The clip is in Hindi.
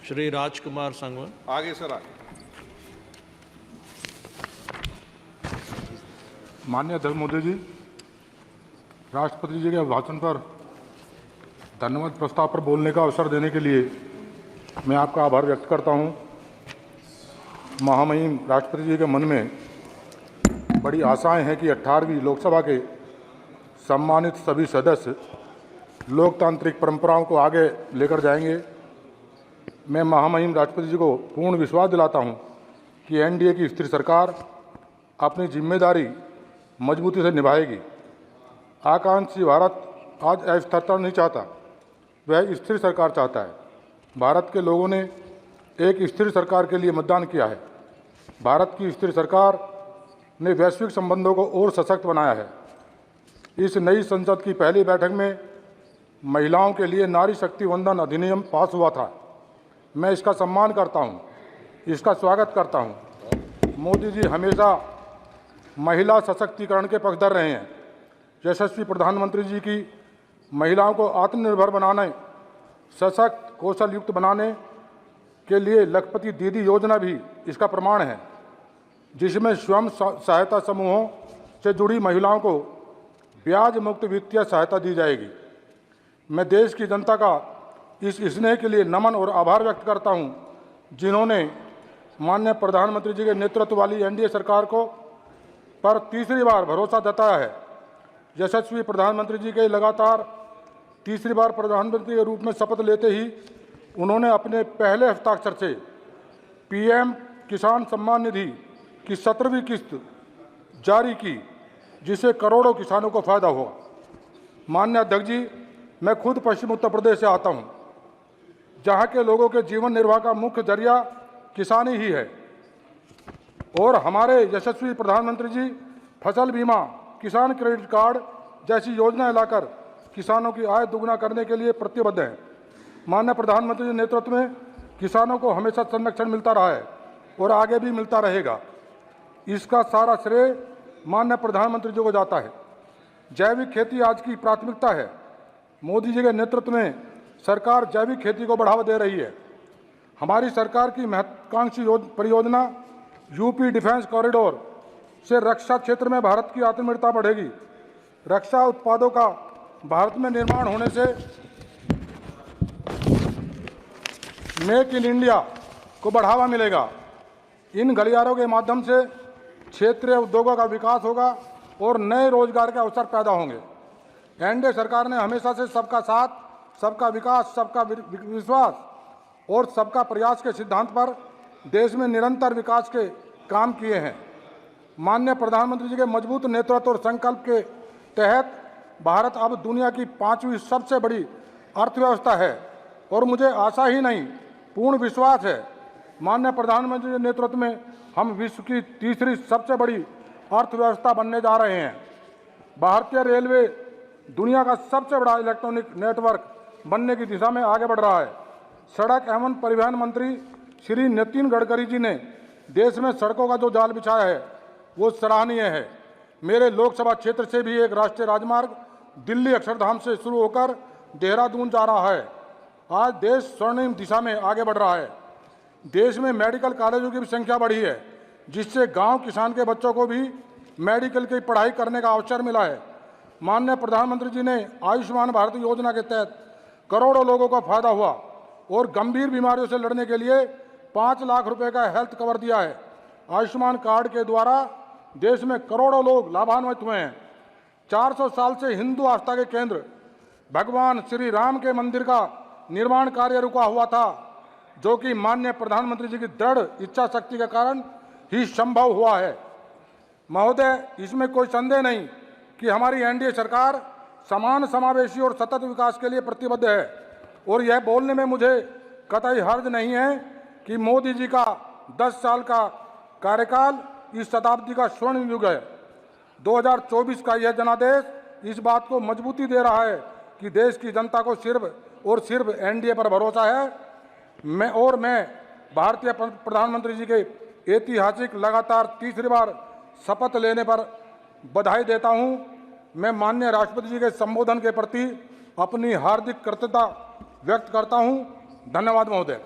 श्री राजकुमार संगवान। आगे सर आगे। माननीय अध्यक्ष महोदय जी, राष्ट्रपति जी के अभिभाषण पर धन्यवाद प्रस्ताव पर बोलने का अवसर देने के लिए मैं आपका आभार व्यक्त करता हूं। महामहिम राष्ट्रपति जी के मन में बड़ी आशाएं हैं कि 18वीं लोकसभा के सम्मानित सभी सदस्य लोकतांत्रिक परंपराओं को आगे लेकर जाएंगे। मैं महामहिम राष्ट्रपति जी को पूर्ण विश्वास दिलाता हूं कि एनडीए की स्थिर सरकार अपनी जिम्मेदारी मजबूती से निभाएगी। आकांक्षी भारत आज अस्थिरता नहीं चाहता, वह स्थिर सरकार चाहता है। भारत के लोगों ने एक स्थिर सरकार के लिए मतदान किया है। भारत की स्थिर सरकार ने वैश्विक संबंधों को और सशक्त बनाया है। इस नई संसद की पहली बैठक में महिलाओं के लिए नारी शक्ति वंदन अधिनियम पास हुआ था। मैं इसका सम्मान करता हूं, इसका स्वागत करता हूं। मोदी जी हमेशा महिला सशक्तिकरण के पक्षधर रहे हैं। यशस्वी प्रधानमंत्री जी की महिलाओं को आत्मनिर्भर बनाने, सशक्त, कौशल युक्त बनाने के लिए लखपति दीदी योजना भी इसका प्रमाण है, जिसमें स्वयं सहायता समूहों से जुड़ी महिलाओं को ब्याज मुक्त वित्तीय सहायता दी जाएगी। मैं देश की जनता का इस स्नेह के लिए नमन और आभार व्यक्त करता हूं, जिन्होंने माननीय प्रधानमंत्री जी के नेतृत्व वाली एनडीए सरकार को पर तीसरी बार भरोसा जताया है। यशस्वी प्रधानमंत्री जी के लगातार तीसरी बार प्रधानमंत्री के रूप में शपथ लेते ही उन्होंने अपने पहले हस्ताक्षर से पीएम किसान सम्मान निधि की 17वीं किस्त जारी की, जिससे करोड़ों किसानों को फायदा हुआ। माननीय अध्यक्ष जी, मैं खुद पश्चिम उत्तर प्रदेश से आता हूं, जहां के लोगों के जीवन निर्वाह का मुख्य जरिया किसानी ही है। और हमारे यशस्वी प्रधानमंत्री जी फसल बीमा, किसान क्रेडिट कार्ड जैसी योजनाएं लाकर किसानों की आय दुगना करने के लिए प्रतिबद्ध हैं। माननीय प्रधानमंत्री के नेतृत्व में किसानों को हमेशा संरक्षण मिलता रहा है और आगे भी मिलता रहेगा। इसका सारा श्रेय माननीय प्रधानमंत्री जी को जाता है। जैविक खेती आज की प्राथमिकता है। मोदी जी के नेतृत्व में सरकार जैविक खेती को बढ़ावा दे रही है। हमारी सरकार की महत्वाकांक्षी परियोजना यूपी डिफेंस कॉरिडोर से रक्षा क्षेत्र में भारत की आत्मनिर्भरता बढ़ेगी। रक्षा उत्पादों का भारत में निर्माण होने से मेक इन इंडिया को बढ़ावा मिलेगा। इन गलियारों के माध्यम से क्षेत्रीय उद्योगों का विकास होगा और नए रोजगार के अवसर पैदा होंगे। एनडीए सरकार ने हमेशा से सबका साथ, सबका विकास, सबका विश्वास और सबका प्रयास के सिद्धांत पर देश में निरंतर विकास के काम किए हैं। माननीय प्रधानमंत्री जी के मजबूत नेतृत्व और संकल्प के तहत भारत अब दुनिया की 5वीं सबसे बड़ी अर्थव्यवस्था है और मुझे आशा ही नहीं, पूर्ण विश्वास है, माननीय प्रधानमंत्री के नेतृत्व में हम विश्व की तीसरी सबसे बड़ी अर्थव्यवस्था बनने जा रहे हैं। भारतीय रेलवे दुनिया का सबसे बड़ा इलेक्ट्रॉनिक नेटवर्क बनने की दिशा में आगे बढ़ रहा है। सड़क एवं परिवहन मंत्री श्री नितिन गडकरी जी ने देश में सड़कों का जो जाल बिछाया है वो सराहनीय है। मेरे लोकसभा क्षेत्र से भी एक राष्ट्रीय राजमार्ग दिल्ली अक्षरधाम से शुरू होकर देहरादून जा रहा है। आज देश स्वर्णिम दिशा में आगे बढ़ रहा है। देश में मेडिकल कॉलेजों की भी संख्या बढ़ी है, जिससे गांव किसान के बच्चों को भी मेडिकल की पढ़ाई करने का अवसर मिला है। माननीय प्रधानमंत्री जी ने आयुष्मान भारत योजना के तहत करोड़ों लोगों का फायदा हुआ और गंभीर बीमारियों से लड़ने के लिए 5 लाख रुपए का हेल्थ कवर दिया है। आयुष्मान कार्ड के द्वारा देश में करोड़ों लोग लाभान्वित हुए हैं। 400 साल से हिंदू आस्था के केंद्र भगवान श्री राम के मंदिर का निर्माण कार्य रुका हुआ था, जो कि माननीय प्रधानमंत्री जी की दृढ़ इच्छा शक्ति के कारण ही संभव हुआ है। महोदय, इसमें कोई संदेह नहीं कि हमारी एनडीए सरकार समान, समावेशी और सतत विकास के लिए प्रतिबद्ध है। और यह बोलने में मुझे कतई हर्ज नहीं है कि मोदी जी का 10 साल का कार्यकाल इस शताब्दी का स्वर्ण युग है। 2024 का यह जनादेश इस बात को मजबूती दे रहा है कि देश की जनता को सिर्फ और सिर्फ एनडीए पर भरोसा है। मैं भारतीय प्रधानमंत्री जी के ऐतिहासिक लगातार तीसरी बार शपथ लेने पर बधाई देता हूं। मैं माननीय राष्ट्रपति जी के संबोधन के प्रति अपनी हार्दिक कृतज्ञता व्यक्त करता हूं। धन्यवाद महोदय।